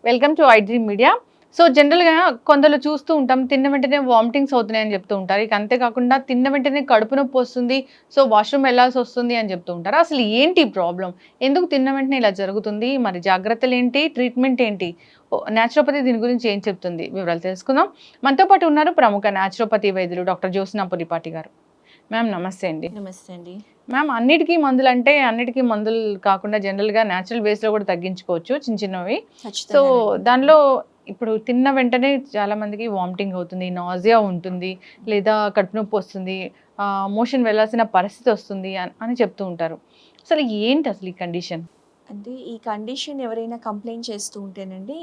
Welcome to iDream media. So జనరల్గా కొందరు చూస్తూ ఉంటాం, తిన్న వెంటనే వామిటింగ్స్ అవుతున్నాయని చెప్తూ ఉంటారు. ఇక అంతేకాకుండా తిన్న వెంటనే కడుపు నొప్పి వస్తుంది, సో వాష్రూమ్ వెళ్ళాల్సి వస్తుంది అని చెప్తూ ఉంటారు. అసలు ఏంటి ప్రాబ్లం? ఎందుకు తిన్న వెంటనే ఇలా జరుగుతుంది? మరి జాగ్రత్తలు ఏంటి? ట్రీట్మెంట్ ఏంటి? న్యాచురోపతి దీని గురించి ఏం చెప్తుంది? వివరాలు తెలుసుకుందాం. మనతో పాటు ఉన్నారు ప్రముఖ న్యాచురోపతి వైద్యులు డాక్టర్ జ్యోత్స్న పురిపాటి గారు. మ్యామ్ నమస్తే అండి. నమస్తే అండి. మ్యామ్, అన్నిటికీ మందులు కాకుండా జనరల్గా న్యాచురల్ వేస్లో కూడా తగ్గించుకోవచ్చు చిన్న చిన్నవి. సో దానిలో ఇప్పుడు తిన్న వెంటనే చాలా మందికి వామిటింగ్ అవుతుంది, నాజియా ఉంటుంది, లేదా కడుపు నొప్పి వస్తుంది, మోషన్ వెళ్ళాల్సిన పరిస్థితి వస్తుంది అని చెప్తూ ఉంటారు. అసలు ఏంటి అసలు ఈ కండిషన్? అంటే ఈ కండిషన్ ఎవరైనా కంప్లైంట్ చేస్తూ ఉంటేనండి,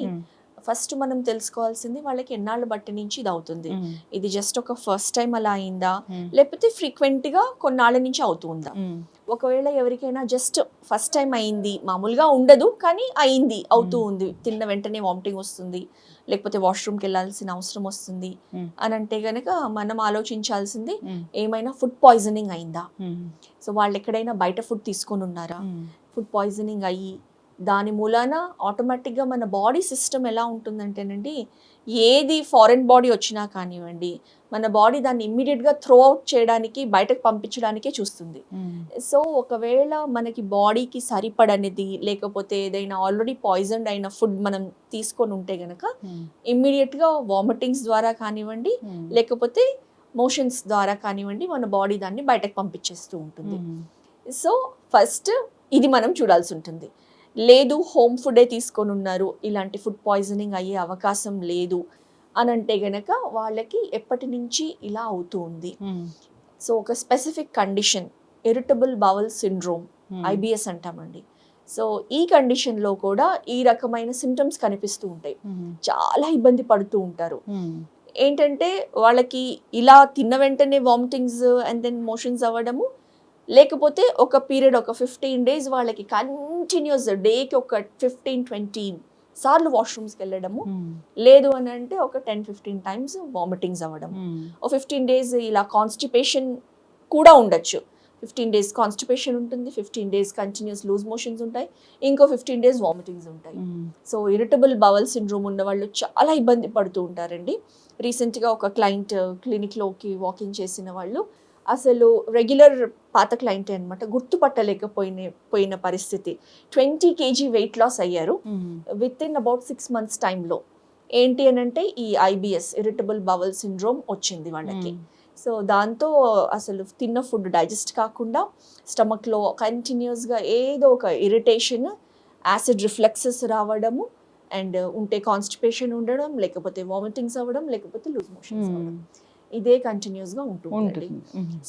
ఫస్ట్ మనం తెలుసుకోవాల్సింది వాళ్ళకి ఎన్నాళ్ళు బట్టి నుంచి ఇది అవుతుంది. ఇది జస్ట్ ఒక ఫస్ట్ టైం అలా అయిందా, లేకపోతే ఫ్రీక్వెంట్గా కొన్నాళ్ళ నుంచి అవుతుందా. ఒకవేళ ఎవరికైనా జస్ట్ ఫస్ట్ టైం అయింది, మామూలుగా ఉండదు కానీ అయింది, అవుతూ ఉంది, తిన్న వెంటనే వామిటింగ్ వస్తుంది, లేకపోతే వాష్రూమ్కి వెళ్ళాల్సిన అవసరం వస్తుంది అని అంటే గనక మనం ఆలోచించాల్సింది ఏమైనా ఫుడ్ పాయిజనింగ్ అయిందా. సో వాళ్ళు ఎక్కడైనా బయట ఫుడ్ తీసుకొని ఉన్నారా, ఫుడ్ పాయిజనింగ్ అయ్యి దాని మూలాన ఆటోమేటిక్గా మన బాడీ సిస్టమ్ ఎలా ఉంటుందంటేనండి, ఏది ఫారెన్ బాడీ వచ్చినా కానివ్వండి, మన బాడీ దాన్ని ఇమ్మీడియట్గా త్రో అవుట్ చేయడానికి, బయటకు పంపించడానికే చూస్తుంది. సో ఒకవేళ మనకి బాడీకి సరిపడనిది, లేకపోతే ఏదైనా ఆల్రెడీ పాయిజన్డ్ అయిన ఫుడ్ మనం తీసుకొని ఉంటే గనక ఇమ్మీడియట్గా వామిటింగ్స్ ద్వారా కానివ్వండి, లేకపోతే మోషన్స్ ద్వారా కానివ్వండి, మన బాడీ దాన్ని బయటకు పంపించేస్తూ ఉంటుంది. సో ఫస్ట్ ఇది మనం చూడాల్సి ఉంటుంది. లేదు హోమ్ ఫుడే తీసుకొని ఉన్నారు, ఇలాంటి ఫుడ్ పాయిజనింగ్ అయ్యే అవకాశం లేదు అని అంటే గనక వాళ్ళకి ఎప్పటి నుంచి ఇలా అవుతూ ఉంది. సో ఒక specific condition, irritable bowel syndrome, IBS అంటామండి. సో ఈ కండిషన్లో కూడా ఈ రకమైన సిమ్టమ్స్ కనిపిస్తూ ఉంటాయి. చాలా ఇబ్బంది పడుతూ ఉంటారు. ఏంటంటే వాళ్ళకి ఇలా తిన్న వెంటనే వామిటింగ్స్ అండ్ దెన్ మోషన్స్ అవ్వడము, లేకపోతే ఒక పీరియడ్ ఒక 15 days వాళ్ళకి కంటిన్యూస్ డేకి ఒక 15-20 సార్లు వాష్రూమ్స్కి వెళ్ళడము, లేదు అని అంటే ఒక 10-15 times వామిటింగ్స్ అవ్వడము. ఒక 15 days ఇలా కాన్స్టిపేషన్ కూడా ఉండొచ్చు. 15 days కాన్స్టిపేషన్ ఉంటుంది, 15 days కంటిన్యూస్ లూజ్ మోషన్స్ ఉంటాయి, ఇంకో 15 days వామిటింగ్స్ ఉంటాయి. సో ఇరిటబుల్ బవల్ సిండ్రోమ్ ఉన్న వాళ్ళు చాలా ఇబ్బంది పడుతూ ఉంటారండి. రీసెంట్గా ఒక క్లయింట్ క్లినిక్లోకి వాకింగ్ చేసిన వాళ్ళు అసలు రెగ్యులర్ పాత క్లయింటే అనమాట, గుర్తుపట్టలేకపోయిన పరిస్థితి. 20 kg వెయిట్ లాస్ అయ్యారు విత్ ఇన్ అబౌట్ 6 months టైంలో. ఏంటి అని అంటే ఈ IBS, ఇరిటబుల్ బవల్ సిండ్రోమ్ వచ్చింది వాళ్ళకి. సో దాంతో అసలు తిన్న ఫుడ్ డైజెస్ట్ కాకుండా స్టమక్లో కంటిన్యూస్గా ఏదో ఒక ఇరిటేషన్, యాసిడ్ రిఫ్లెక్సెస్ రావడము, అండ్ ఉంటే కాన్స్టిపేషన్ ఉండడం, లేకపోతే వామిటింగ్స్ అవ్వడం, లేకపోతే లూజ్ మోషన్స్ అవ్వడం, ఇదే కంటిన్యూస్గా ఉంటుంది.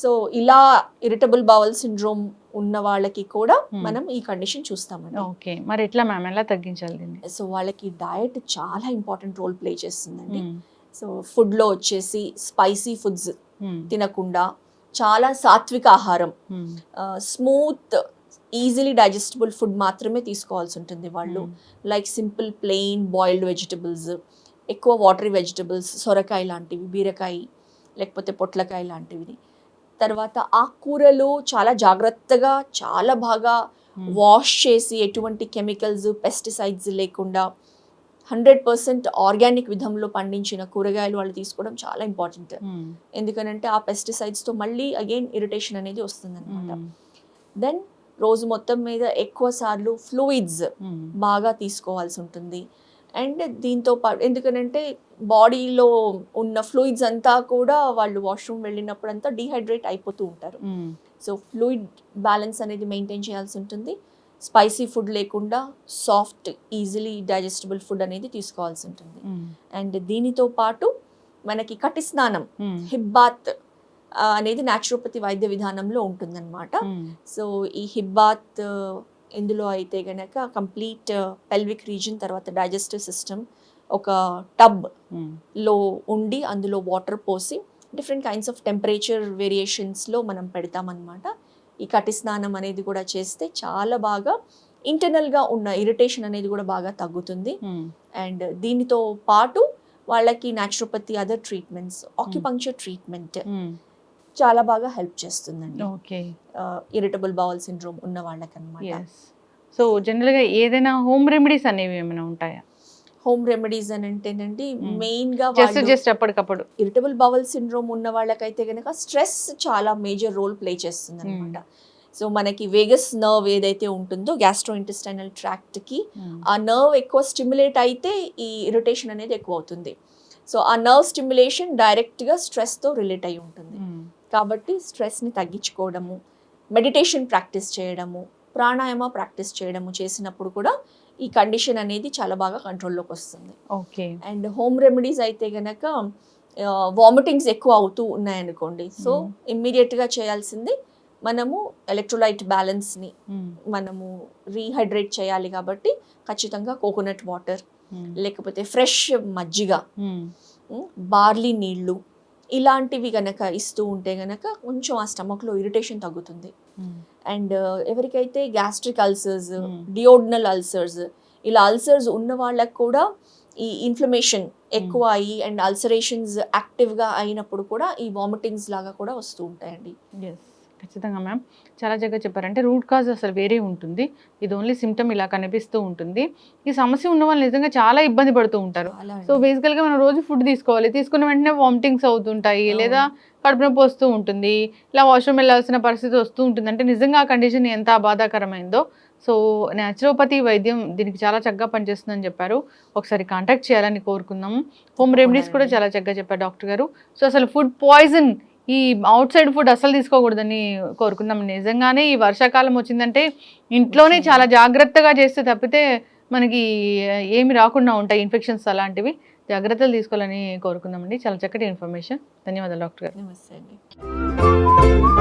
సో ఇలా ఇరిటబుల్ బవల్ సిండ్రోమ్ ఉన్న వాళ్ళకి కూడా మనం ఈ కండిషన్ చూస్తామండి. ఓకే, మరి ఎట్లా మ్యామ్, ఎలా తగ్గించాలి? సో వాళ్ళకి డయట్ చాలా ఇంపార్టెంట్ రోల్ ప్లే చేస్తుందండి. సో ఫుడ్లో వచ్చేసి స్పైసీ ఫుడ్స్ తినకుండా చాలా సాత్విక ఆహారం, స్మూత్ ఈజీలీ డైజెస్టబుల్ ఫుడ్ మాత్రమే తీసుకోవాల్సి ఉంటుంది వాళ్ళు. Like simple plain boiled vegetables, ఎక్కువ వాటరీ వెజిటబుల్స్, సొరకాయ లాంటివి, బీరకాయ, లేకపోతే పొట్లకాయ లాంటివి. తర్వాత ఆకుకూరలు చాలా జాగ్రత్తగా, చాలా బాగా వాష్ చేసి, ఎటువంటి కెమికల్స్, పెస్టిసైడ్స్ లేకుండా 100% ఆర్గానిక్ విధంలో పండించిన కూరగాయలు వాళ్ళు తీసుకోవడం చాలా ఇంపార్టెంట్. ఎందుకనంటే ఆ పెస్టిసైడ్స్తో మళ్ళీ అగైన్ ఇరిటేషన్ అనేది వస్తుంది అనమాట. దెన్ రోజు మొత్తం మీద ఎక్కువ సార్లు ఫ్లూయిడ్స్ బాగా తీసుకోవాల్సి ఉంటుంది. అండ్ దీంతో పాటు ఎందుకనంటే బాడీలో ఉన్న ఫ్లూయిడ్స్ అంతా కూడా వాళ్ళు వాష్రూమ్ వెళ్ళినప్పుడు అంతా డీహైడ్రేట్ అయిపోతూ ఉంటారు. సో ఫ్లూయిడ్ బ్యాలెన్స్ అనేది మెయింటైన్ చేయాల్సి ఉంటుంది. స్పైసీ ఫుడ్ లేకుండా సాఫ్ట్ ఈజీలీ డైజెస్టబుల్ ఫుడ్ అనేది తీసుకోవాల్సి ఉంటుంది. అండ్ దీనితో పాటు మనకి కటి స్నానం, హిప్ బాత్ అనేది న్యాచురోపతి వైద్య విధానంలో ఉంటుందన్నమాట. సో ఈ హిప్ బాత్ ఇందులో అయితే గనక కంప్లీట్ పెల్విక్ రీజన్, తర్వాత డైజెస్టివ్ సిస్టమ్ ఒక టబ్లో ఉండి అందులో వాటర్ పోసి డిఫరెంట్ కైండ్స్ ఆఫ్ టెంపరేచర్ వేరియేషన్స్లో మనం పెడతామన్నమాట. ఈ కటి స్నానం అనేది కూడా చేస్తే చాలా బాగా ఇంటర్నల్గా ఉన్న ఇరిటేషన్ అనేది కూడా బాగా తగ్గుతుంది. అండ్ దీనితో పాటు వాళ్ళకి naturopathy other treatments, acupuncture treatment, చాలా బాగా హెల్ప్ చేస్తుందండి ఓకే. ఇరిటబుల్ బౌల్ సిండ్రోమ్ ఉన్న వాళ్ళకన్నమాట. యెస్. సో జనరల్‌గా ఏదైనా హోమ్ రెమెడీస్ అనేవి ఏమైనా ఉంటాయా? హోమ్ రెమెడీస్ అని అంటేనండి Hmm. మెయిన్గా జస్ట్ వాళ్ళు అప్పటికప్పుడు. ఇరిటబుల్ బౌల్ సిండ్రోమ్ ఉన్న వాళ్ళకైతే కనుక స్ట్రెస్ చాలా మేజర్ రోల్ ప్లే చేస్తుంది అనమాట. సో మనకి వేగస్ నర్వ్ ఏదైతే ఉంటుందో గ్యాస్ట్రో ఇంటెస్టైనల్ ట్రాక్ట్కి ఆ నర్వ్ ఎక్కువ స్టిమ్యులేట్ అయితే ఈ ఇరిటేషన్ అనేది ఎక్కువ అవుతుంది. సో ఆ నర్వ్ స్టిమ్యులేషన్ డైరెక్ట్గా స్ట్రెస్తో రిలేట్ అయి ఉంటుంది. కాబట్టి స్ట్రెస్ని తగ్గించుకోవడము, మెడిటేషన్ ప్రాక్టీస్ చేయడము, ప్రాణాయామ ప్రాక్టీస్ చేయడము చేసినప్పుడు కూడా ఈ కండిషన్ అనేది చాలా బాగా కంట్రోల్లోకి వస్తుంది. ఓకే. అండ్ హోమ్ రెమెడీస్ అయితే గనక వామిటింగ్స్ ఎక్కువ అవుతూ ఉన్నాయనుకోండి, సో ఇమ్మీడియట్గా చేయాల్సింది మనము ఎలక్ట్రోలైట్ బ్యాలెన్స్ని మనము రీహైడ్రేట్ చేయాలి. కాబట్టి ఖచ్చితంగా కోకోనట్ వాటర్, లేకపోతే ఫ్రెష్ మజ్జిగ, బార్లీ నీళ్ళు ఇలాంటివి గనక ఇస్తూ ఉంటే గనక కొంచెం ఆ స్టమక్లో ఇరిటేషన్ తగ్గుతుంది. అండ్ ఎవరికైతే గ్యాస్ట్రిక్ అల్సర్స్, డియోడ్నల్ అల్సర్స్, ఇలా అల్సర్స్ ఉన్న వాళ్ళకు కూడా ఈ ఇన్ఫ్లమేషన్ ఎక్కువ అయ్యి అండ్ అల్సరేషన్స్ యాక్టివ్గా అయినప్పుడు కూడా ఈ వామిటింగ్స్ లాగా కూడా వస్తూ ఉంటాయండి. ఎస్, ఖచ్చితంగా మ్యామ్. చాలా చక్కగా చెప్పారు. అంటే రూట్ కాజ్ అసలు వేరే ఉంటుంది, ఇది ఓన్లీ సిమ్టమ్ ఇలా కనిపిస్తూ ఉంటుంది. ఈ సమస్య ఉన్న వాళ్ళు నిజంగా చాలా ఇబ్బంది పడుతూ ఉంటారు. సో బేసికల్గా మనం రోజు ఫుడ్ తీసుకోవాలి, తీసుకున్న వెంటనే వామిటింగ్స్ అవుతుంటాయి, లేదా కడుపు నొప్పి వస్తూ ఉంటుంది, ఇలా వాష్రూమ్ వెళ్ళాల్సిన పరిస్థితి వస్తూ ఉంటుంది. అంటే నిజంగా ఆ కండిషన్ ఎంత బాధాకరమైందో. సో న్యాచురోపతి వైద్యం దీనికి చాలా చక్కగా పనిచేస్తుందని చెప్పారు. ఒకసారి కాంటాక్ట్ చేయాలని కోరుకుందాము. హోమ్ రెమెడీస్ కూడా చాలా చక్కగా చెప్పారు డాక్టర్ గారు. సో అసలు ఫుడ్ పాయిజన్, ఈ అవుట్ సైడ్ ఫుడ్ అసలు తీసుకోకూడదని కోరుకుందాం. నిజంగానే ఈ వర్షాకాలం వచ్చిందంటే ఇంట్లోనే చాలా జాగ్రత్తగా చేస్తే తప్పితే మనకి ఏమి రాకుండా ఉంటాయి ఇన్ఫెక్షన్స్, అలాంటివి జాగ్రత్తలు తీసుకోవాలని కోరుకుందామండి. చాలా చక్కటి ఇన్ఫర్మేషన్. ధన్యవాదాలు డాక్టర్ గారు. నమస్తే అండి.